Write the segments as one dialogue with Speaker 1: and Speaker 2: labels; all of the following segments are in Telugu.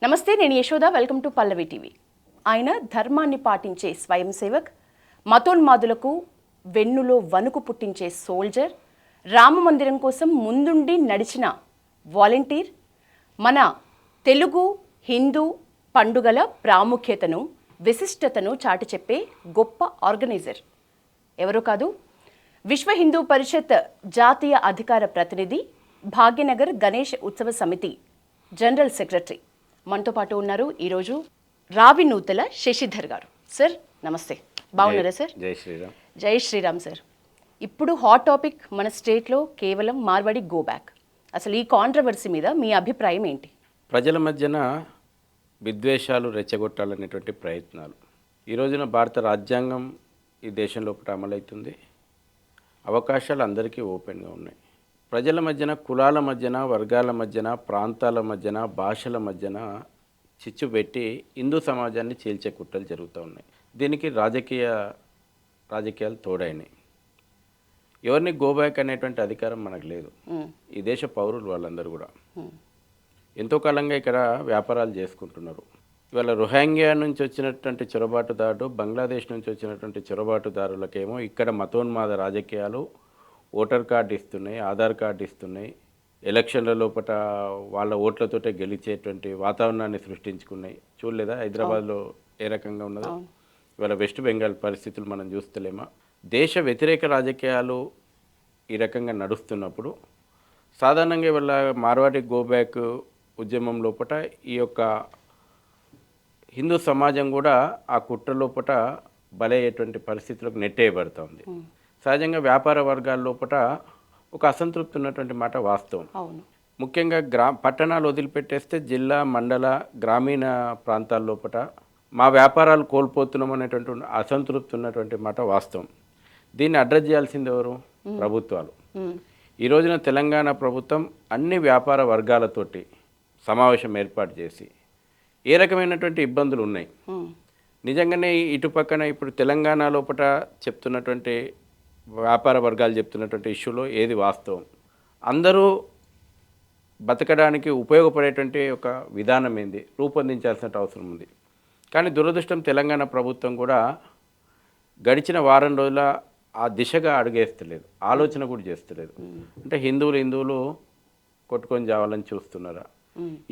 Speaker 1: నమస్తే, నేను Yashoda. Welcome to Pallavi TV. ఆయన ధర్మాన్ని పాటించే స్వయం సేవక్, మతోన్మాదులకు వెన్నులో వణుకు పుట్టించే సోల్జర్, రామ మందిరం కోసం ముందుండి నడిచిన వాలంటీర్, మన తెలుగు హిందూ పండుగల ప్రాముఖ్యతను విశిష్టతను చాటి చెప్పే గొప్ప ఆర్గనైజర్ ఎవరో కాదు, విశ్వ హిందూ పరిషత్ జాతీయ అధికార ప్రతినిధి, భాగ్యనగర్ గణేష్ ఉత్సవ సమితి జనరల్ సెక్రటరీ మనతో పాటు ఉన్నారు ఈరోజు రావి నూతల శశిధర్ గారు. సార్ నమస్తే, బాగున్నారా సార్?
Speaker 2: జై శ్రీరామ్.
Speaker 1: జై శ్రీరామ్ సార్. ఇప్పుడు హాట్ టాపిక్ మన స్టేట్లో కేవలం మార్వాడి గో బ్యాక్. అసలు ఈ కాంట్రవర్సీ మీద మీ అభిప్రాయం ఏంటి?
Speaker 2: ప్రజల మధ్యన విద్వేషాలు రెచ్చగొట్టాలనేటువంటి ప్రయత్నాలు. ఈ రోజున భారత రాజ్యాంగం ఈ దేశంలో అమలవుతుంది. అవకాశాలు అందరికీ ఓపెన్గా ఉన్నాయి. ప్రజల మధ్యన, కులాల మధ్యన, వర్గాల మధ్యన, ప్రాంతాల మధ్యన, భాషల మధ్యన చిచ్చు పెట్టి హిందూ సమాజాన్ని చీల్చే కుట్రలు జరుగుతూ ఉన్నాయి. దీనికి రాజకీయాలు తోడైనాయి. ఎవరిని గోబ్యాక్ అనేటువంటి అధికారం మనకు లేదు. ఈ దేశ పౌరులు వాళ్ళందరూ కూడా ఎంతో కాలంగా ఇక్కడ వ్యాపారాలు చేసుకుంటున్నారు. ఇవాళ రోహింగ్యా నుంచి వచ్చినటువంటి చొరబాటుదారుడు, బంగ్లాదేశ్ నుంచి వచ్చినటువంటి చొరబాటుదారులకేమో ఇక్కడ మతోన్మాద రాజకీయాలు, ఓటర్ కార్డు ఇస్తున్నాయి, ఆధార్ కార్డు ఇస్తున్నాయి, ఎలక్షన్ల లోపల వాళ్ళ ఓట్లతోటే గెలిచేటువంటి వాతావరణాన్ని సృష్టించుకున్నాయి. చూడలేదా హైదరాబాద్లో ఏ రకంగా ఉన్నదో? ఇవాళ వెస్ట్ బెంగాల్ పరిస్థితులు మనం చూస్తలేమా? దేశ వ్యతిరేక రాజకీయాలు ఈ రకంగా నడుస్తున్నప్పుడు సాధారణంగా ఇవాళ మార్వాడి గోబ్యాక్ ఉద్యమం లోపల ఈ యొక్క హిందూ సమాజం కూడా ఆ కుట్ర లోపల బలయ్యేటువంటి పరిస్థితులకు నెట్టేయబడుతుంది. సహజంగా వ్యాపార వర్గాల లోపల ఒక అసంతృప్తి ఉన్నటువంటి మాట వాస్తవం. ముఖ్యంగా పట్టణాలు వదిలిపెట్టేస్తే జిల్లా, మండల, గ్రామీణ ప్రాంతాల లోపల మా వ్యాపారాలు కోల్పోతున్నాం అనేటువంటి అసంతృప్తి ఉన్నటువంటి మాట వాస్తవం. దీన్ని అడ్రస్ చేయాల్సింది ఎవరు? ప్రభుత్వాలు. ఈ రోజున తెలంగాణ ప్రభుత్వం అన్ని వ్యాపార వర్గాలతోటి సమావేశం ఏర్పాటు చేసి ఏ రకమైనటువంటి ఇబ్బందులు ఉన్నాయి, నిజంగానే ఇటు పక్కన ఇప్పుడు తెలంగాణ లోపల చెప్తున్నటువంటి వ్యాపార వర్గాలు చెప్తున్నటువంటి ఇష్యూలో ఏది వాస్తవం, అందరూ బతకడానికి ఉపయోగపడేటువంటి ఒక విధానం ఏంది రూపొందించాల్సిన అవసరం ఉంది. కానీ దురదృష్టం తెలంగాణ ప్రభుత్వం కూడా గడిచిన వారం రోజుల ఆ దిశగా అడుగేస్తలేదు, ఆలోచన కూడా చేస్తలేదు. అంటే హిందువులు కొట్టుకొని చావాలని చూస్తున్నారా?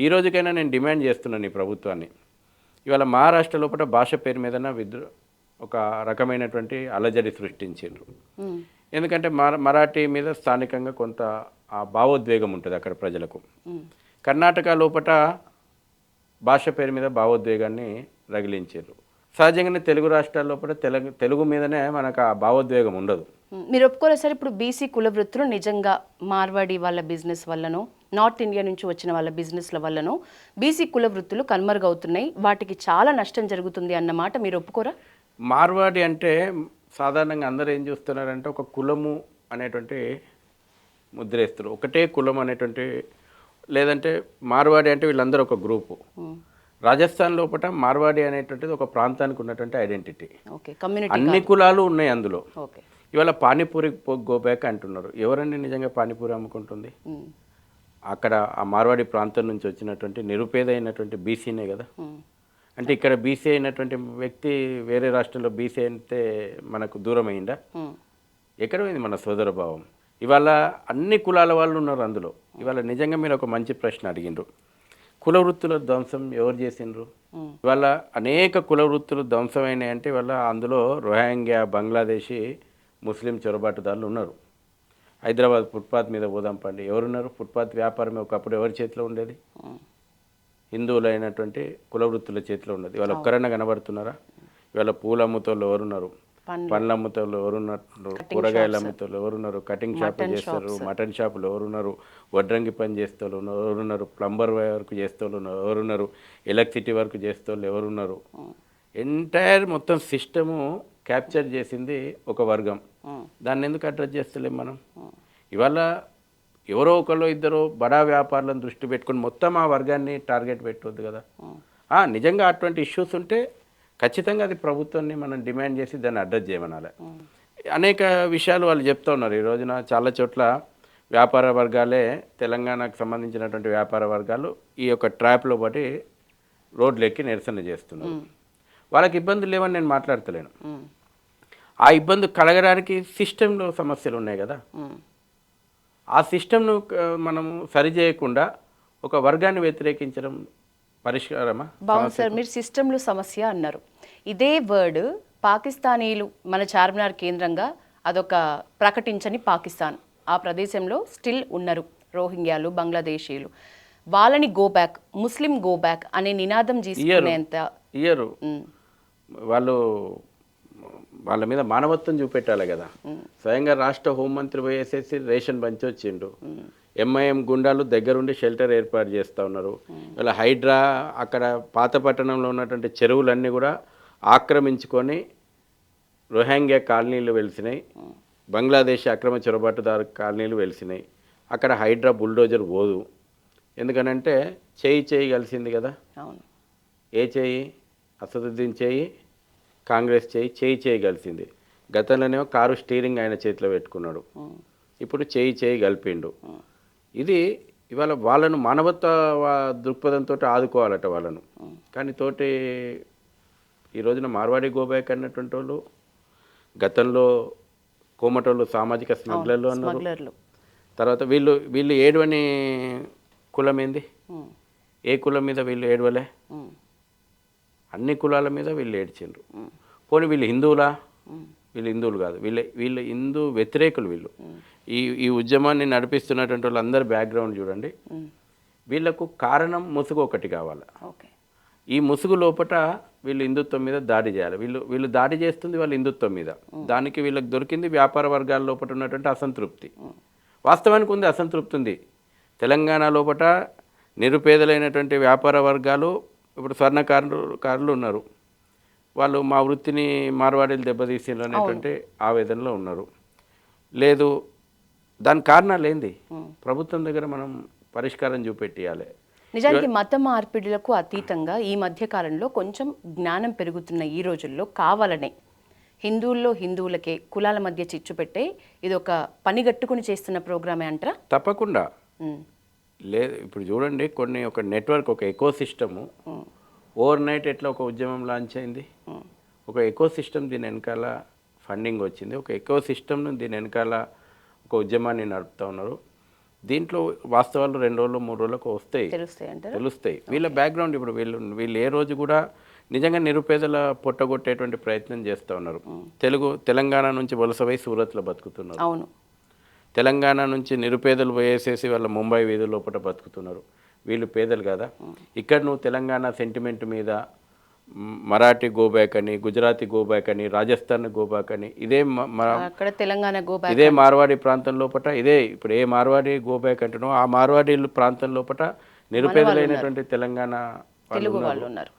Speaker 2: ఈ రోజుకైనా నేను డిమాండ్ చేస్తున్నాను ఈ ప్రభుత్వాన్ని. ఇవాళ మహారాష్ట్ర లోపల భాష పేరు మీద ఒక రకమైనటువంటి అలజడి సృష్టించారు. ఎందుకంటే మరాఠీ మీద స్థానికంగా కొంత ఆ భావోద్వేగం ఉంటుంది అక్కడ ప్రజలకు. కర్ణాటక లోపల భాష పేరు మీద భావోద్వేగాన్ని రగిలించారు. సహజంగానే తెలుగు రాష్ట్రాల లోపల తెలుగు మీదనే మనకు ఆ భావోద్వేగం ఉండదు.
Speaker 1: మీరు ఒప్పుకోలేదు సార్? ఇప్పుడు బీసీ కుల వృత్తులు నిజంగా మార్వాడి వాళ్ళ బిజినెస్ వల్లనో, నార్త్ ఇండియా నుంచి వచ్చిన వాళ్ళ బిజినెస్ల వల్లనో బీసీ కుల వృత్తులు కనుమరుగవుతున్నాయి, వాటికి చాలా నష్టం జరుగుతుంది అన్నమాట మీరు ఒప్పుకోరా?
Speaker 2: మార్వాడి అంటే సాధారణంగా అందరూ ఏం చూస్తున్నారంటే ఒక కులము అనేటువంటి ముద్రేస్తారు, ఒకటే కులం అనేటువంటి, లేదంటే మార్వాడి అంటే వీళ్ళందరూ ఒక గ్రూపు. రాజస్థాన్ లోపల మార్వాడి అనేటువంటిది ఒక ప్రాంతానికి ఉన్నటువంటి ఐడెంటిటీ. అన్ని కులాలు ఉన్నాయి అందులో. ఇవాళ పానీపూరి గోబ్యాక్ అంటున్నారు. ఎవరండి నిజంగా పానీపూరి అమ్ముకుంటుంది? అక్కడ ఆ మార్వాడి ప్రాంతం నుంచి వచ్చినటువంటి నిరుపేద అయినటువంటి బీసీనే కదా. అంటే ఇక్కడ బీసీ అయినటువంటి వ్యక్తి వేరే రాష్ట్రంలో బీసీ అయితే మనకు దూరం అయిందా? ఎక్కడ పోయింది మన సోదర భావం? ఇవాళ అన్ని కులాల వాళ్ళు ఉన్నారు అందులో. ఇవాళ నిజంగా మీరు ఒక మంచి ప్రశ్న అడిగిండ్రు. కుల వృత్తుల ధ్వంసం ఎవరు చేసిండ్రు? ఇవాళ అనేక కుల వృత్తులు ధ్వంసమైనాయి. అంటే ఇవాళ అందులో రోహింగ్యా, బంగ్లాదేశీ, ముస్లిం చొరబాటుదారులు ఉన్నారు. హైదరాబాద్ ఫుట్పాత్ మీద పోదాం పండి, ఎవరున్నారు? ఫుట్పాత్ వ్యాపారం ఒకప్పుడు ఎవరి చేతిలో ఉండేది? హిందువులు అయినటువంటి కుల వృత్తుల చేతిలో ఉండేది. ఇవాళ ఒక్కరైనా కనబడుతున్నారా? ఇవాళ పూలు అమ్ముతోళ్ళు ఎవరున్నారు? పండ్ల అమ్ముతోళ్ళు ఎవరున్నారు? కూరగాయలు అమ్ముతోళ్ళు ఎవరున్నారు? కటింగ్ షాపులు చేస్తారు, మటన్ షాపులు ఎవరున్నారు? వడ్రంగి పని చేస్తోళ్ళు ఎవరున్నారు? ప్లంబర్ వర్క్ చేస్తోళ్ళు ఎవరున్నారు? ఎలక్ట్రిసిటీ వర్క్ చేస్తోళ్ళు ఎవరున్నారు? ఎంటైర్ మొత్తం సిస్టము క్యాప్చర్ చేసింది ఒక వర్గం. దాన్ని ఎందుకు అడ్రస్ చేస్తలేం మనం? ఇవాళ ఎవరో ఒకళ్ళు ఇద్దరు బడా వ్యాపారులను దృష్టి పెట్టుకొని మొత్తం ఆ వర్గాన్ని టార్గెట్ పెట్టవద్దు కదా. నిజంగా అటువంటి ఇష్యూస్ ఉంటే ఖచ్చితంగా అది ప్రభుత్వాన్ని మనం డిమాండ్ చేసి దాన్ని అడ్రస్ చేయమనాలి. అనేక విషయాలు వాళ్ళు చెప్తూ ఉన్నారు. ఈ రోజున చాలా చోట్ల వ్యాపార వర్గాలే, తెలంగాణకు సంబంధించినటువంటి వ్యాపార వర్గాలు ఈ యొక్క ట్రాప్లో పడి రోడ్లెక్కి నిరసన చేస్తున్నారు. వాళ్ళకి ఇబ్బందులు లేవని నేను మాట్లాడతలేను. ఆ ఇబ్బంది కలగడానికి సిస్టంలో సమస్యలు ఉన్నాయి కదా. ఆ సిస్టమ్ను మనం సరిచేయకుండా ఒక వర్గాన్ని వ్యతిరేకించడం పరిష్కారమా?
Speaker 1: బాగుంది సార్, మీరు సిస్టంలో సమస్య అన్నారు. ఇదే వర్డ్ పాకిస్తానీలు మన చార్మినార్ కేంద్రంగా అదొక ప్రకటించని పాకిస్తాన్, ఆ ప్రదేశంలో స్టిల్ ఉన్నారు రోహింగ్యాలు, బంగ్లాదేశీయులు. వాళ్ళని గో బ్యాక్, ముస్లిం గో బ్యాక్ అనే నినాదం తీసుకునేంత
Speaker 2: ఇయ్యరు. వాళ్ళు వాళ్ళ మీద మానవత్వం చూపెట్టాలి కదా. స్వయంగా రాష్ట్ర హోంమంత్రి పోయేసేసి రేషన్ పంచి వచ్చిండు. ఎంఐఎం గుండాలు దగ్గరుండి షెల్టర్ ఏర్పాటు చేస్తూ ఉన్నారు. ఇలా హైడ్రా అక్కడ పాత పట్టణంలో ఉన్నటువంటి చెరువులన్నీ కూడా ఆక్రమించుకొని రోహింగ్యా కాలనీలు వెలిసినాయి, బంగ్లాదేశ్ అక్రమ చొరబాటుదారు కాలనీలు వెలిసినాయి. అక్కడ హైడ్రా బుల్డోజర్ పోదు. ఎందుకనంటే చేయి కలిసింది కదా.
Speaker 1: అవును.
Speaker 2: ఏ చేయి? అసదుద్దీన్ చేయి, కాంగ్రెస్ చేయి కలిసింది. గతంలోనేమో కారు స్టీరింగ్ ఆయన చేతిలో పెట్టుకున్నాడు, ఇప్పుడు చేయి కలిపిండు. ఇది ఇవాళ వాళ్ళను మానవత్వ దృక్పథంతో ఆదుకోవాలట వాళ్ళను. కానీ తోటి ఈ రోజున మార్వాడి గోబ్యాక్ అన్నటువంటి వాళ్ళు, గతంలో కోమటోళ్ళు సామాజిక స్మగ్లర్లు అన్నారు. తర్వాత వీళ్ళు ఏడవని కులం ఏంది? ఏ కులం మీద వీళ్ళు ఏడవలే? అన్ని కులాల మీద వీళ్ళు ఏడ్చిండ్రు. పోనీ వీళ్ళు హిందువులా? వీళ్ళు హిందువులు కాదు, వీళ్ళు హిందూ వ్యతిరేకులు. వీళ్ళు ఈ ఉద్యమాన్ని నడిపిస్తున్నటువంటి వాళ్ళందరి బ్యాక్గ్రౌండ్ చూడండి. వీళ్ళకు కారణం ముసుగు ఒకటి కావాలి. ఈ ముసుగు లోపట వీళ్ళు హిందుత్వం మీద దాడి చేయాలి. వీళ్ళు దాడి చేస్తుంది వాళ్ళ హిందుత్వం మీద. దానికి వీళ్ళకి దొరికింది వ్యాపార వర్గాల లోపల ఉన్నటువంటి అసంతృప్తి. వాస్తవానికి ఉంది, అసంతృప్తి ఉంది. తెలంగాణ లోపల నిరుపేదలైనటువంటి వ్యాపార వర్గాలు, ఇప్పుడు స్వర్ణకారులు ఉన్నారు. వాళ్ళు మా వృత్తిని మార్వాడీలు దెబ్బతీసిండ్రు అనేటువంటి ఆవేదనలో ఉన్నారు. లేదు, దాని కారణాలు ఏంది? ప్రభుత్వం దగ్గర మనం పరిష్కారం చూపెట్టియాలి.
Speaker 1: నిజానికి మత మార్పిడులకు అతీతంగా ఈ మధ్య కాలంలో కొంచెం జ్ఞానం పెరుగుతున్న ఈ రోజుల్లో కావాలనే హిందువులకే కులాల మధ్య చిచ్చు పెట్టే ఇది ఒక పనిగట్టుకుని చేస్తున్న ప్రోగ్రామే అంటారా?
Speaker 2: తప్పకుండా. లేదు, ఇప్పుడు చూడండి, ఒక నెట్వర్క్, ఒక ఎకో సిస్టము ఓవర్ నైట్ ఎట్లా ఒక ఉద్యమం లాంచ్ అయింది. ఒక ఎకో సిస్టమ్ దీని వెనకాల ఫండింగ్ వచ్చింది. ఒక ఎకో సిస్టమ్ను దీని వెనకాల ఒక ఉద్యమాన్ని నడుపుతూ ఉన్నారు. దీంట్లో వాస్తవాలు 2 రోజులు 3 రోజులకు తెలుస్తాయి. వీళ్ళ బ్యాక్గ్రౌండ్ ఇప్పుడు వీళ్ళు ఏ రోజు కూడా నిజంగా నిరుపేదల పొట్టగొట్టేటువంటి ప్రయత్నం చేస్తూ ఉన్నారు. తెలంగాణ నుంచి వలసపోయి సూరత్లో బతుకుతున్నారు.
Speaker 1: అవును.
Speaker 2: తెలంగాణ నుంచి నిరుపేదలు పోయేసేసి వాళ్ళ ముంబై వీధుల లోపల బతుకుతున్నారు. వీళ్ళు పేదలు కదా. ఇక్కడ నువ్వు తెలంగాణ సెంటిమెంట్ మీద మరాఠీ గోబ్యాక్ అని, గుజరాతీ గోబ్యాక్ అని, రాజస్థాన్ గోబ్యాక్ అని, ఇదే మార్వాడి ప్రాంతం లోపల, ఇదే ఇప్పుడు ఏ మార్వాడి గోబ్యాక్ అంటున్నావు ఆ మార్వాడి ప్రాంతం లోపల నిరుపేదలైనటువంటి తెలంగాణ వాళ్ళు ఉన్నారు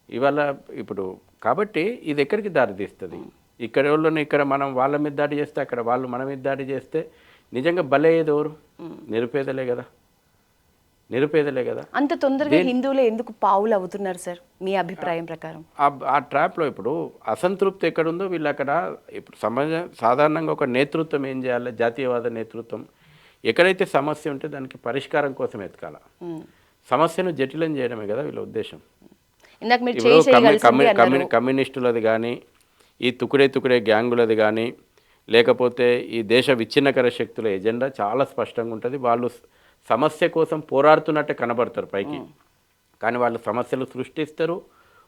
Speaker 2: ఇవాళ. ఇప్పుడు కాబట్టి ఇది ఎక్కడికి దారి తీస్తుంది? ఇక్కడ మనం వాళ్ళ మీద దాడి చేస్తే, అక్కడ వాళ్ళు మన మీద దాడి చేస్తే నిజంగా బలయ్యేది ఎవరు? నిరుపేదలే కదా. అంత తొందరగా
Speaker 1: హిందువులే ఎందుకు పావులు అవుతున్నారు సార్, మీ అభిప్రాయం ప్రకారం?
Speaker 2: ఆ ట్రాప్లో ఇప్పుడు అసంతృప్తి ఎక్కడుందో వీళ్ళు అక్కడ. ఇప్పుడు సాధారణంగా ఒక నేతృత్వం ఏం చేయాలి? జాతీయవాద నేతృత్వం ఎక్కడైతే సమస్య ఉంటే దానికి పరిష్కారం కోసం ఎతకాల. సమస్యను జటిలం చేయడమే కదా వీళ్ళ ఉద్దేశం. కమ్యూనిస్టులది కానీ, ఈ తుకుడే గ్యాంగులది కానీ, లేకపోతే ఈ దేశ విచ్ఛిన్నకర శక్తుల ఎజెండా చాలా స్పష్టంగా ఉంటుంది. వాళ్ళు సమస్య కోసం పోరాడుతున్నట్టే కనబడతారు పైకి, కానీ వాళ్ళు సమస్యలు సృష్టిస్తారు,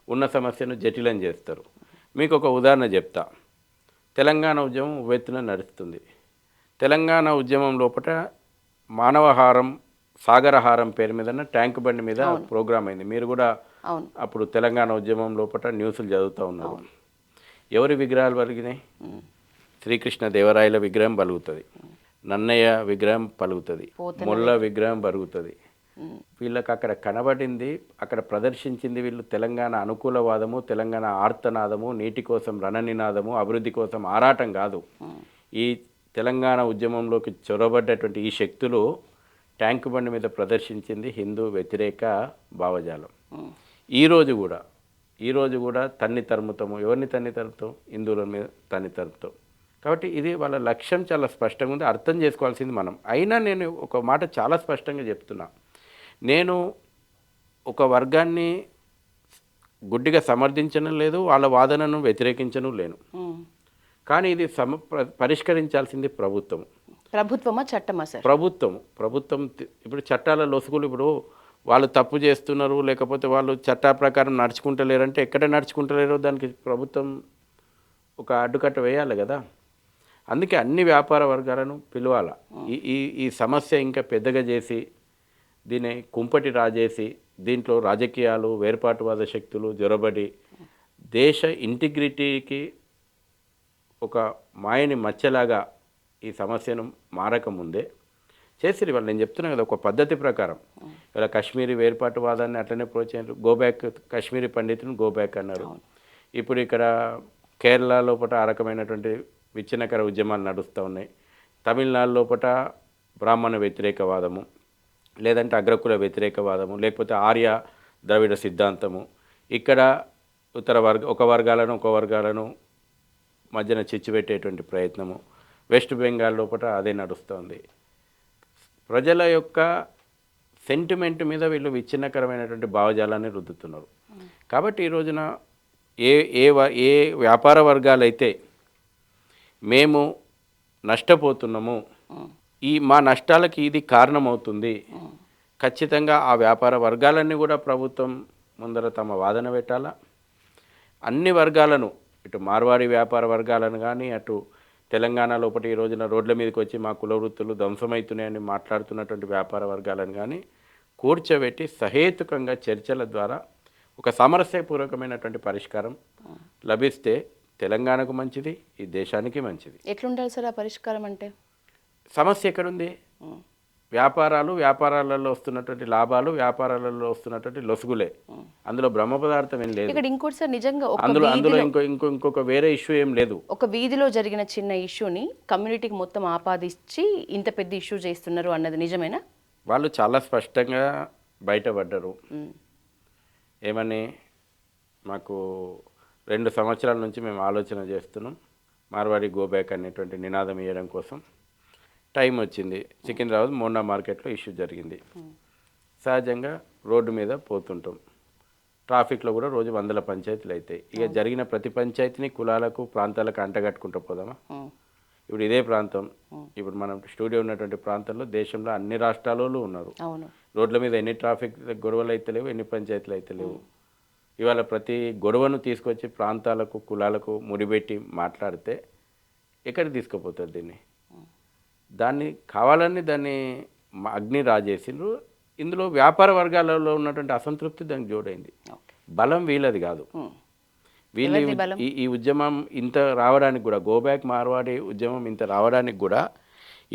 Speaker 2: ఉన్న సమస్యను జటిలం చేస్తారు. మీకు ఒక ఉదాహరణ చెప్తా. తెలంగాణ ఉద్యమం ఉవ్వెత్తున నడుస్తుంది. తెలంగాణ ఉద్యమం లోపల మానవహారం, సాగరహారం పేరు మీద ట్యాంక్ బండి మీద ప్రోగ్రామ్ అయింది. మీరు కూడా అప్పుడు తెలంగాణ ఉద్యమం లోపల న్యూస్లు చదువుతూ ఉన్నారు. ఎవరి విగ్రహాలు పలిగినాయి? శ్రీకృష్ణ దేవరాయల విగ్రహం పలుకుతుంది, నన్నయ్య విగ్రహం పలుకుతుంది, మొల్ల విగ్రహం పలుకుతుంది. వీళ్ళకి అక్కడ కనబడింది, అక్కడ ప్రదర్శించింది వీళ్ళు తెలంగాణ అనుకూలవాదము, తెలంగాణ ఆర్తనాదము, నీటి కోసం రణనినాదము, అభివృద్ధి కోసం ఆరాటం కాదు. ఈ తెలంగాణ ఉద్యమంలోకి చొరబడ్డటువంటి ఈ శక్తులు ట్యాంక్ బండి మీద ప్రదర్శించింది హిందూ వ్యతిరేక భావజాలం. ఈరోజు కూడా తన్ని తరుముతాము. ఎవరిని తన్ని తరుముతాం? హిందువుల మీద తన్ని తరుముతాం. కాబట్టి ఇది వాళ్ళ లక్ష్యం చాలా స్పష్టంగా ఉంది, అర్థం చేసుకోవాల్సింది మనం. అయినా నేను ఒక మాట చాలా స్పష్టంగా చెప్తున్నా. నేను ఒక వర్గాన్ని గుడ్డిగా సమర్థించడం లేదు, వాళ్ళ వాదనను వ్యతిరేకించను లేను. కానీ ఇది పరిష్కరించాల్సింది ప్రభుత్వం.
Speaker 1: ప్రభుత్వమా చట్టమా సార్?
Speaker 2: ప్రభుత్వం ఇప్పుడు చట్టాల లొసుగులు, ఇప్పుడు వాళ్ళు తప్పు చేస్తున్నారు లేకపోతే వాళ్ళు చట్టా ప్రకారం నడుచుకుంటలేరంటే ఎక్కడ నడుచుకుంటలేరో దానికి ప్రభుత్వం ఒక అడ్డుకట్ట వేయాలి కదా. అందుకే అన్ని వ్యాపార వర్గాలను పిలవాలి. ఈ ఈ ఈ సమస్య ఇంకా పెద్దగా చేసి దీన్ని కుంపటి రాజేసి దీంట్లో రాజకీయాలు, వేర్పాటువాద శక్తులు జొరబడి దేశ ఇంటిగ్రిటీకి ఒక మాయని మచ్చలాగా ఈ సమస్యను మారకముందే చేసిరు. వాళ్ళు నేను చెప్తున్నాను కదా, ఒక పద్ధతి ప్రకారం ఇలా కాశ్మీరీ వేర్పాటువాదాన్ని అట్లనే ప్రోత్సహించారు. గోబ్యాక్, కాశ్మీరీ పండితులను గోబ్యాక్ అన్నారు. ఇప్పుడు ఇక్కడ కేరళ లోపల ఆ రకమైనటువంటి విచ్ఛిన్నకర ఉద్యమాలు నడుస్తూ ఉన్నాయి. తమిళనాడు లోపల బ్రాహ్మణ వ్యతిరేకవాదము, లేదంటే అగ్రకుల వ్యతిరేకవాదము, లేకపోతే ఆర్య ద్రవిడ సిద్ధాంతము. ఇక్కడ ఒక వర్గాలను మధ్యన చిచ్చుపెట్టేటువంటి ప్రయత్నము. వెస్ట్ బెంగాల్ లోపల అదే నడుస్తుంది. ప్రజల యొక్క సెంటిమెంట్ మీద వీళ్ళు విచ్ఛిన్నకరమైనటువంటి భావజాలాన్ని రుద్దుతున్నారు. కాబట్టి ఈ రోజున ఏ వ్యాపార వర్గాలైతే మేము నష్టపోతున్నాము, మా నష్టాలకి ఇది కారణమవుతుంది, ఖచ్చితంగా ఆ వ్యాపార వర్గాలన్నీ కూడా ప్రభుత్వం ముందర తమ వాదన పెట్టాలా. అన్ని వర్గాలను, ఇటు మార్వాడి వ్యాపార వర్గాలను కానీ, అటు తెలంగాణ లోపల ఈ రోజున రోడ్ల మీదకి వచ్చి మా కుల వృత్తులు ధ్వంసమవుతున్నాయని మాట్లాడుతున్నటువంటి వ్యాపార వర్గాలను కానీ కూర్చోబెట్టి సహేతుకంగా చర్చల ద్వారా ఒక సామరస్యపూర్వకమైనటువంటి పరిష్కారం లభిస్తే తెలంగాణకు మంచిది, ఈ దేశానికి మంచిది.
Speaker 1: ఎట్లుండాలి సార్ ఆ పరిష్కారం అంటే?
Speaker 2: సమస్య ఎక్కడుంది? వ్యాపారాలలో వస్తున్నటువంటి లాభాలు, వ్యాపారాలలో వస్తున్నటువంటి లొసుగులే. అందులో బ్రహ్మ పదార్థం ఏం లేదు.
Speaker 1: ఇక్కడ ఇంకోటి సార్, నిజంగా
Speaker 2: అందులో ఇంకొక వేరే ఇష్యూ ఏం లేదు.
Speaker 1: ఒక వీధిలో జరిగిన చిన్న ఇష్యూని కమ్యూనిటీకి మొత్తం ఆపాదించి ఇంత పెద్ద ఇష్యూ చేస్తున్నారు అన్నది నిజమేనా?
Speaker 2: వాళ్ళు చాలా స్పష్టంగా బయటపడ్డారు. ఏమని, మాకు 2 సంవత్సరాల నుంచి మేము ఆలోచన చేస్తున్నాం మార్వాడి గోబ్యాక్ అనేటువంటి నినాదం ఇవ్వడం కోసం. టైం వచ్చింది. సికింద్రాబాద్ మోండా మార్కెట్లో ఇష్యూ జరిగింది. సహజంగా రోడ్డు మీద పోతుంటాం, ట్రాఫిక్లో కూడా రోజు 100 పంచాయతీలు అవుతాయి. ఇక జరిగిన ప్రతి పంచాయతీని కులాలకు, ప్రాంతాలకు అంటగట్టుకుంటూ పోదామా? ఇప్పుడు ఇదే ప్రాంతం, ఇప్పుడు మనం స్టూడియో ఉన్నటువంటి ప్రాంతంలో దేశంలో అన్ని రాష్ట్రాలలో ఉన్నారు. రోడ్ల మీద ఎన్ని ట్రాఫిక్ గొడవలు అయితే లేవు, ఎన్ని పంచాయతీలు అయితే లేవు. ఇవాళ ప్రతి గొడవను తీసుకొచ్చి ప్రాంతాలకు, కులాలకు ముడిపెట్టి మాట్లాడితే ఎక్కడ తీసుకుపోతారు దీన్ని? కావాలని దాన్ని అగ్ని రాజేసిండ్రు. ఇందులో వ్యాపార వర్గాలలో ఉన్నటువంటి అసంతృప్తి దానికి జోడైంది. బలం వీళ్ళది కాదు. వీళ్ళు ఈ ఉద్యమం ఇంత రావడానికి కూడా, గోబ్యాక్ మార్వాడి ఉద్యమం ఇంత రావడానికి కూడా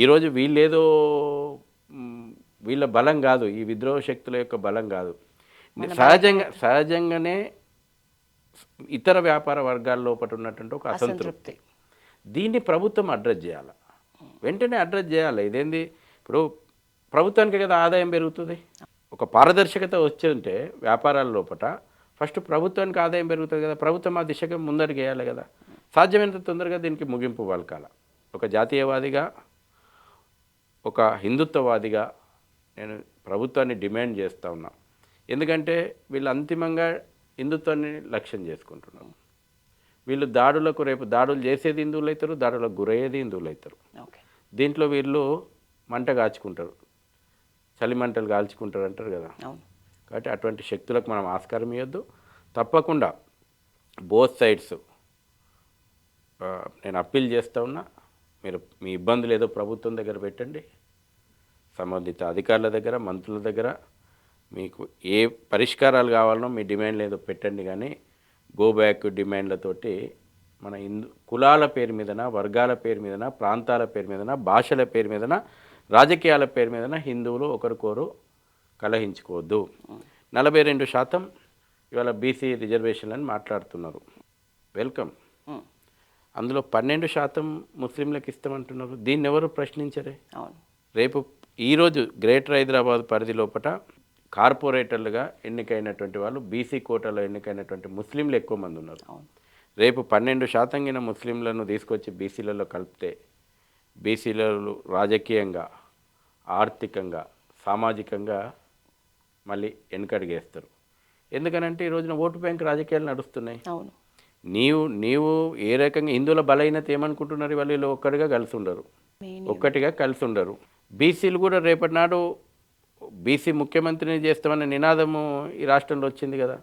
Speaker 2: ఈరోజు వీళ్ళ బలం కాదు, ఈ విద్రోహ శక్తుల యొక్క బలం కాదు. సహజంగానే ఇతర వ్యాపార వర్గాల లోపల ఉన్నటువంటి ఒక అసంతృప్తి. దీన్ని ప్రభుత్వం అడ్రస్ చేయాలి, వెంటనే అడ్రస్ చేయాలి. ఇదేంది, ఇప్పుడు ప్రభుత్వానికి కదా ఆదాయం పెరుగుతుంది. ఒక పారదర్శకత వచ్చి ఉంటే వ్యాపారాల లోపల ఫస్ట్ ప్రభుత్వానికి ఆదాయం పెరుగుతుంది కదా. ప్రభుత్వం ఆ దిశగా ముందరికి వేయాలి కదా. సాధ్యమైనంత తొందరగా దీనికి ముగింపు పలకాల. ఒక జాతీయవాదిగా, ఒక హిందుత్వవాదిగా నేను ప్రభుత్వాన్ని డిమాండ్ చేస్తూ ఉన్నా. ఎందుకంటే వీళ్ళు అంతిమంగా హిందుత్వాన్ని లక్ష్యం చేసుకుంటున్నారు. వీళ్ళు రేపు దాడులు చేసేది హిందువులు అవుతారు, దాడులకు గురయ్యేది హిందువులు అవుతారు. దీంట్లో వీళ్ళు మంట కాచుకుంటారు, చలిమంటలు కాల్చుకుంటారు అంటారు కదా. కాబట్టి అటువంటి శక్తులకు మనం ఆస్కారం ఇవ్వద్దు. తప్పకుండా బోత్ సైడ్స్ నేను అప్పీల్ చేస్తూ ఉన్నా, మీరు మీ ఇబ్బందులు ఏదో ప్రభుత్వం దగ్గర పెట్టండి, సంబంధిత అధికారుల దగ్గర, మంత్రుల దగ్గర మీకు ఏ పరిష్కారాలు కావాలనో మీ డిమాండ్లు ఏదో పెట్టండి. కానీ గోబ్యాక్ డిమాండ్లతోటి మన కులాల పేరు మీదన, వర్గాల పేరు మీదన, ప్రాంతాల పేరు మీదన, భాషల పేరు మీదన, రాజకీయాల పేరు మీదన హిందువులు ఒకరికొరు కలహించుకోవద్దు. 42% ఇవాళ బీసీ రిజర్వేషన్లని మాట్లాడుతున్నారు, వెల్కమ్. అందులో 12% ముస్లింలకు ఇస్తామంటున్నారు. దీన్ని ఎవరు ప్రశ్నించరే? రేపు ఈరోజు గ్రేటర్ హైదరాబాద్ పరిధి లోపల కార్పొరేటర్లుగా ఎన్నికైనటువంటి వాళ్ళు, బీసీ కోటాలో ఎన్నికైనటువంటి ముస్లింలు ఎక్కువ మంది ఉన్నారు. రేపు 12% ముస్లింలను తీసుకొచ్చి బీసీలలో కలిపితే బీసీలలో రాజకీయంగా, ఆర్థికంగా, సామాజికంగా మళ్ళీ వెనుకడిగేస్తారు. ఎందుకనంటే ఈ రోజున ఓటు బ్యాంక్ రాజకీయాలు నడుస్తున్నాయి.
Speaker 1: అవును.
Speaker 2: నీవు ఏ రకంగా హిందువుల బలహీనత ఏమనుకుంటున్నారు, వాళ్ళు ఒక్కడిగా కలిసి ఉండరు, ఒక్కటిగా కలిసి ఉండరు. బీసీలు కూడా రేపటి నాడు బీసీ ముఖ్యమంత్రిని చేస్తామనే నినాదము ఈ రాష్ట్రంలో వచ్చింది కదా.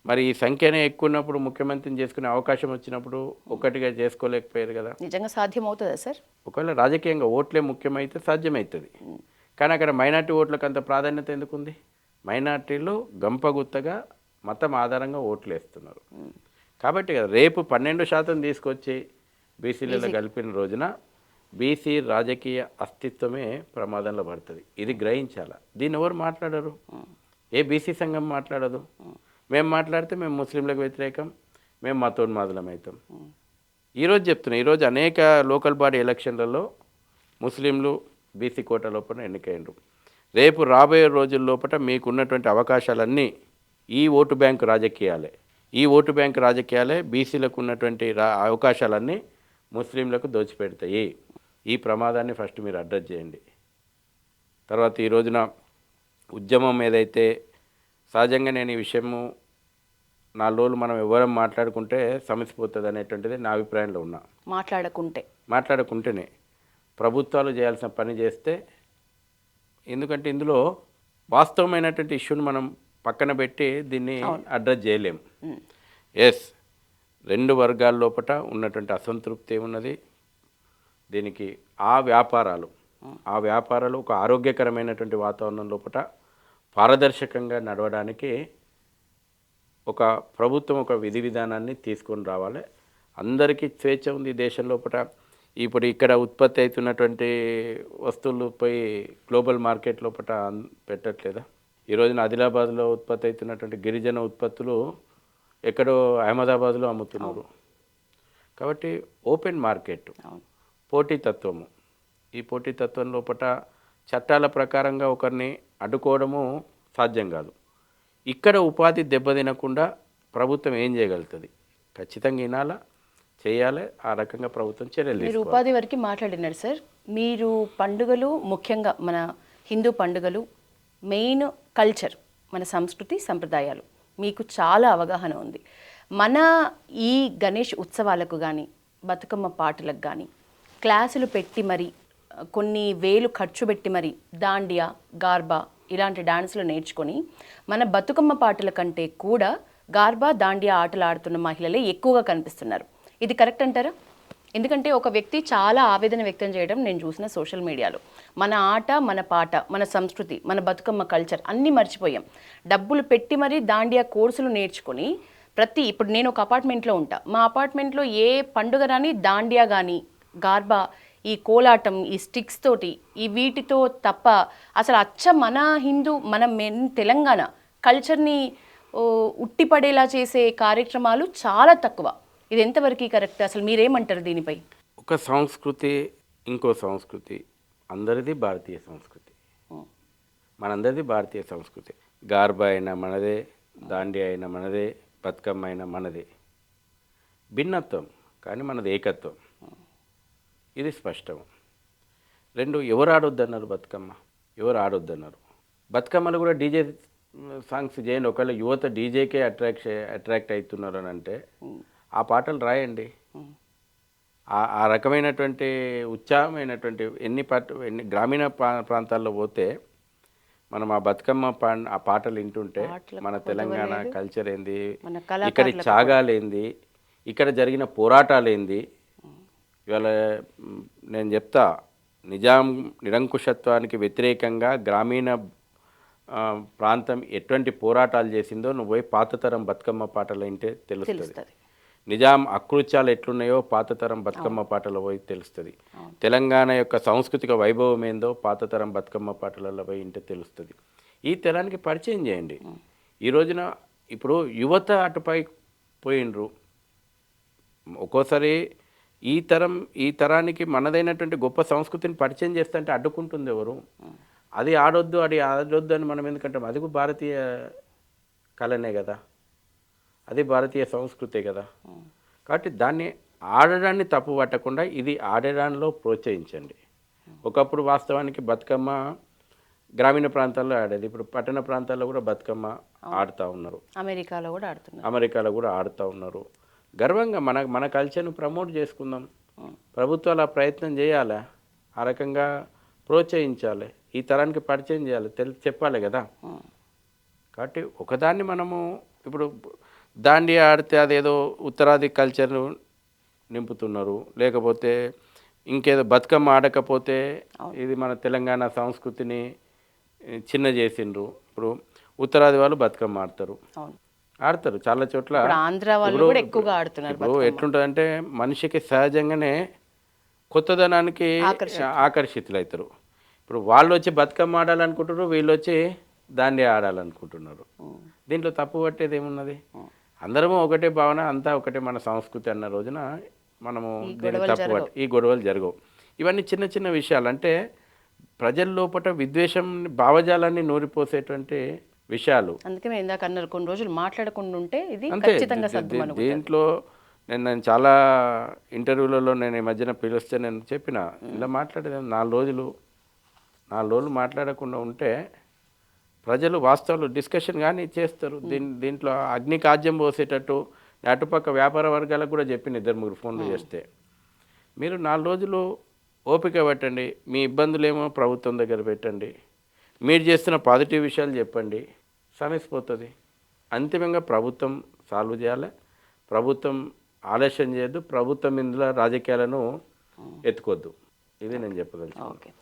Speaker 2: మరి ఈ సంఖ్యనే ఎక్కువ ఉన్నప్పుడు ముఖ్యమంత్రిని చేసుకునే అవకాశం వచ్చినప్పుడు ఒక్కటిగా చేసుకోలేకపోయారు కదా.
Speaker 1: నిజంగా సాధ్యం అవుతుందా సార్?
Speaker 2: ఒకవేళ రాజకీయంగా ఓట్లే ముఖ్యమైతే సాధ్యమవుతుంది. కానీ అక్కడ మైనార్టీ ఓట్లకు అంత ప్రాధాన్యత ఎందుకుంది? మైనార్టీలు గంపగుత్తగా మతం ఆధారంగా ఓట్లు వేస్తున్నారు. కాబట్టి కదా రేపు 12% తీసుకొచ్చి బీసీలలో కలిపిన రోజున బీసీ రాజకీయ అస్తిత్వమే ప్రమాదంలో పడుతుంది. ఇది గ్రహించాల. దీన్ని ఎవరు మాట్లాడరు? ఏ బీసీ సంఘం మాట్లాడదు. మేము మాట్లాడితే మేము ముస్లింలకు వ్యతిరేకం, మేము మతోన్మాదులం అవుతాం. ఈరోజు చెప్తున్నాం, ఈరోజు అనేక లోకల్ బాడీ ఎలక్షన్లలో ముస్లింలు బీసీ కోట లోపల ఎన్నికైనరు. రేపు రాబోయే రోజుల లోపల మీకున్నటువంటి అవకాశాలన్నీ ఈ ఓటు బ్యాంకు రాజకీయాలే. ఈ ఓటు బ్యాంకు రాజకీయాలే బీసీలకు ఉన్నటువంటి అవకాశాలన్నీ ముస్లింలకు దోచిపెడతాయి. ఈ ప్రమాదాన్ని ఫస్ట్ మీరు అడ్రస్ చేయండి. తర్వాత ఈ రోజున ఉద్యమం ఏదైతే సహజంగా నేను ఈ విషయము 4 రోజులు మనం ఎవరం మాట్లాడుకుంటే సమసిపోతుంది అనేటువంటిది నా అభిప్రాయంలో ఉన్నా. మాట్లాడుకుంటేనే ప్రభుత్వాలు చేయాల్సిన పని చేస్తే, ఎందుకంటే ఇందులో వాస్తవమైనటువంటి ఇష్యూని మనం పక్కన పెట్టి దీన్ని అడ్రస్ చేయలేము. ఎస్, 2 వర్గాల లోపల ఉన్నటువంటి అసంతృప్తి ఏమున్నది, దీనికి ఆ వ్యాపారాలు ఒక ఆరోగ్యకరమైనటువంటి వాతావరణం లోపల పారదర్శకంగా నడవడానికి ఒక ప్రభుత్వం ఒక విధి విధానాన్ని తీసుకొని రావాలి. అందరికీ స్వేచ్ఛ ఉంది దేశం లోపల. ఇప్పుడు ఇక్కడ ఉత్పత్తి అవుతున్నటువంటి వస్తువులు పోయి గ్లోబల్ మార్కెట్ లోపల పెట్టట్లేదా? ఈ రోజున ఆదిలాబాద్లో ఉత్పత్తి అవుతున్నటువంటి గిరిజన ఉత్పత్తులు ఎక్కడో అహ్మదాబాద్లో అమ్ముతున్నారు. కాబట్టి ఓపెన్ మార్కెట్, పోటీతత్వము, ఈ పోటీతత్వం లోపల చట్టాల ప్రకారంగా ఒకరిని అడ్డుకోవడము సాధ్యం కాదు. ఇక్కడ ఉపాధి దెబ్బతినకుండా ప్రభుత్వం ఏం చేయగలుగుతుంది? ఖచ్చితంగా వినాలా, చేయాలి. ఆ రకంగా ప్రభుత్వం చర్యలు
Speaker 1: మీరు ఉపాధి వరకు మాట్లాడినారు సార్. మీరు పండుగలు, ముఖ్యంగా మన హిందూ పండుగలు, మెయిన్ కల్చర్, మన సంస్కృతి సంప్రదాయాలు మీకు చాలా అవగాహన ఉంది. మన ఈ గణేష్ ఉత్సవాలకు కానీ బతుకమ్మ పాటలకు కానీ క్లాసులు పెట్టి మరి కొన్ని వేలు ఖర్చు పెట్టి మరి దాండియా, గార్బా ఇలాంటి డాన్సులు నేర్చుకొని మన బతుకమ్మ పాటల కంటే కూడా గార్బా, దాండియా ఆటలు ఆడుతున్న మహిళలే ఎక్కువగా కనిపిస్తున్నారు. ఇది కరెక్ట్ అంటారా? ఎందుకంటే ఒక వ్యక్తి చాలా ఆవేదన వ్యక్తం చేయడం నేను చూసిన సోషల్ మీడియాలో. మన ఆట, మన పాట, మన సంస్కృతి, మన బతుకమ్మ కల్చర్ అన్నీ మర్చిపోయాం. డబ్బులు పెట్టి మరీ దాండియా కోర్సులు నేర్చుకొని ఇప్పుడు నేను ఒక అపార్ట్మెంట్లో ఉంటా. మా అపార్ట్మెంట్లో ఏ పండుగ రాని దాండియా కానీ, గార్బా, ఈ కోలాటం, ఈ స్టిక్స్ తోటి, ఈ వీటితో తప్ప అసలు అచ్చ మన హిందూ, మన తెలంగాణ కల్చర్ని ఉట్టిపడేలా చేసే కార్యక్రమాలు చాలా తక్కువ. ఇది ఎంతవరకు కరెక్ట్? అసలు మీరేమంటారు దీనిపై?
Speaker 2: ఒక సంస్కృతి, ఇంకో సంస్కృతి, అందరిది భారతీయ సంస్కృతి, మనందరిది భారతీయ సంస్కృతి. గార్బా అయినా మనదే, దాండియా అయినా మనదే, బతుకమ్మ అయినా మనదే. భిన్నత్వం కానీ మనది ఏకత్వం, ఇది స్పష్టం. 2, ఎవరు ఆడొద్దన్నారు బతుకమ్మ? ఎవరు ఆడొద్దన్నారు? బతుకమ్మలు కూడా డీజే సాంగ్స్ చేయండి. ఒకవేళ యువత డీజేకే అట్రాక్ట్ అవుతున్నారు అని అంటే ఆ పాటలు రాయండి. ఆ రకమైనటువంటి ఉత్సాహమైనటువంటి ఎన్ని గ్రామీణ ప్రాంతాల్లో పోతే మనం ఆ బతుకమ్మ ఆ పాటలు వింటుంటే మన తెలంగాణ కల్చర్ ఏంది, ఇక్కడి త్యాగాలేంది, ఇక్కడ జరిగిన పోరాటాలేంది. ఇవాళ నేను చెప్తా, నిజాం నిరంకుశత్వానికి వ్యతిరేకంగా గ్రామీణ ప్రాంతం ఎటువంటి పోరాటాలు చేసిందో నువ్వు పోయి పాతతరం బతుకమ్మ పాటలు వింటే తెలుస్తుంది. నిజాం అకృత్యాలు ఎట్లున్నాయో పాతతరం బతుకమ్మ పాటలు పోయి తెలుస్తుంది. తెలంగాణ యొక్క సాంస్కృతిక వైభవం ఏందో పాతతరం బతుకమ్మ పాటలలో పోయి వింటే తెలుస్తుంది. ఈ తరానికి పరిచయం చేయండి. ఈ రోజున ఇప్పుడు యువత అటుపై పోయిండ్రు. ఒక్కోసారి ఈ తరానికి మనదైనటువంటి గొప్ప సంస్కృతిని పరిచయం చేస్తుంటే అడ్డుకుంటుంది ఎవరు? అది ఆడొద్దు, అది ఆడొద్దు అని మనం ఎందుకంటాం? అది భారతీయ కళనే కదా, అది భారతీయ సంస్కృతే కదా. కాబట్టి దాన్ని ఆడడాన్ని తప్పు పట్టకుండా ఇది ఆడడానిలో ప్రోత్సహించండి. ఒకప్పుడు వాస్తవానికి బతుకమ్మ గ్రామీణ ప్రాంతాల్లో ఆడేది. ఇప్పుడు పట్టణ ప్రాంతాల్లో కూడా బతుకమ్మ ఆడుతూ ఉన్నారు.
Speaker 1: అమెరికాలో కూడా ఆడుతున్నారు.
Speaker 2: అమెరికాలో కూడా ఆడుతూ ఉన్నారు. గర్వంగా మన కల్చర్ను ప్రమోట్ చేసుకుందాం. ప్రభుత్వాలు ఆ ప్రయత్నం చేయాలి, ఆ రకంగా ప్రోత్సహించాలి, ఈ తరానికి పరిచయం చేయాలి, చెప్పాలి కదా. కాబట్టి ఒకదాన్ని మనము ఇప్పుడు దాండియా ఆడితే అదేదో ఉత్తరాది కల్చర్ను నింపుతున్నారు, లేకపోతే ఇంకేదో బతుకమ్మ ఆడకపోతే ఇది మన తెలంగాణ సంస్కృతిని చిన్న చేసిండ్రు. ఇప్పుడు ఉత్తరాది వాళ్ళు బతుకమ్మ ఆడతారు చాలా చోట్ల.
Speaker 1: ఆంధ్ర వాళ్ళు కూడా ఎక్కువగా ఆడుతున్నారు.
Speaker 2: ఇప్పుడు ఎట్లుంటుందంటే మనిషికి సహజంగానే కొత్తదనానికి ఆకర్షితులవుతారు. ఇప్పుడు వాళ్ళు వచ్చి బతుకమ్మ ఆడాలనుకుంటున్నారు, వీళ్ళు వచ్చి దాండియా ఆడాలనుకుంటున్నారు. దీంట్లో తప్పు పట్టేది ఏమున్నది? అందరము ఒకటే భావన, అంతా ఒకటే మన సంస్కృతి అన్న రోజున మనము దీన్ని తప్పు పట్టి ఈ గొడవలు జరగవు. ఇవన్నీ చిన్న చిన్న విషయాలు, అంటే ప్రజల లోపల విద్వేషం భావజాలాన్ని నూరిపోసేటువంటి విషయాలు.
Speaker 1: అందుకే మేము ఇందాక అన్నారు కొన్ని రోజులు మాట్లాడకుండా ఉంటే ఇది
Speaker 2: అంతే.
Speaker 1: ఖచ్చితంగా సర్దుమణుగుతుంది.
Speaker 2: దీంట్లో నేను చాలా ఇంటర్వ్యూలలో నేను ఈ మధ్యన పిలిస్తే నేను చెప్పిన, ఇలా మాట్లాడేది 4 రోజులు మాట్లాడకుండా ఉంటే ప్రజలు వాస్తవాలు డిస్కషన్ కానీ చేస్తారు. దీంట్లో అగ్ని కాజ్యం పోసేటట్టు అటుపక్క వ్యాపార వర్గాలకు కూడా చెప్పిన 2-3 ఫోన్లు చేస్తే, మీరు 4 రోజులు ఓపిక పెట్టండి, మీ ఇబ్బందులేమో ప్రభుత్వం దగ్గర పెట్టండి, మీరు చేస్తున్న పాజిటివ్ విషయాలు చెప్పండి, సమస్యపోతుంది. అంతిమంగా ప్రభుత్వం సాల్వ్ చేయాలి. ప్రభుత్వం ఆలస్యం చేయొద్దు. ప్రభుత్వం ఇందులో రాజకీయాలను ఎత్తుకోవద్దు. ఇది నేను చెప్పదలుచుకున్నాను.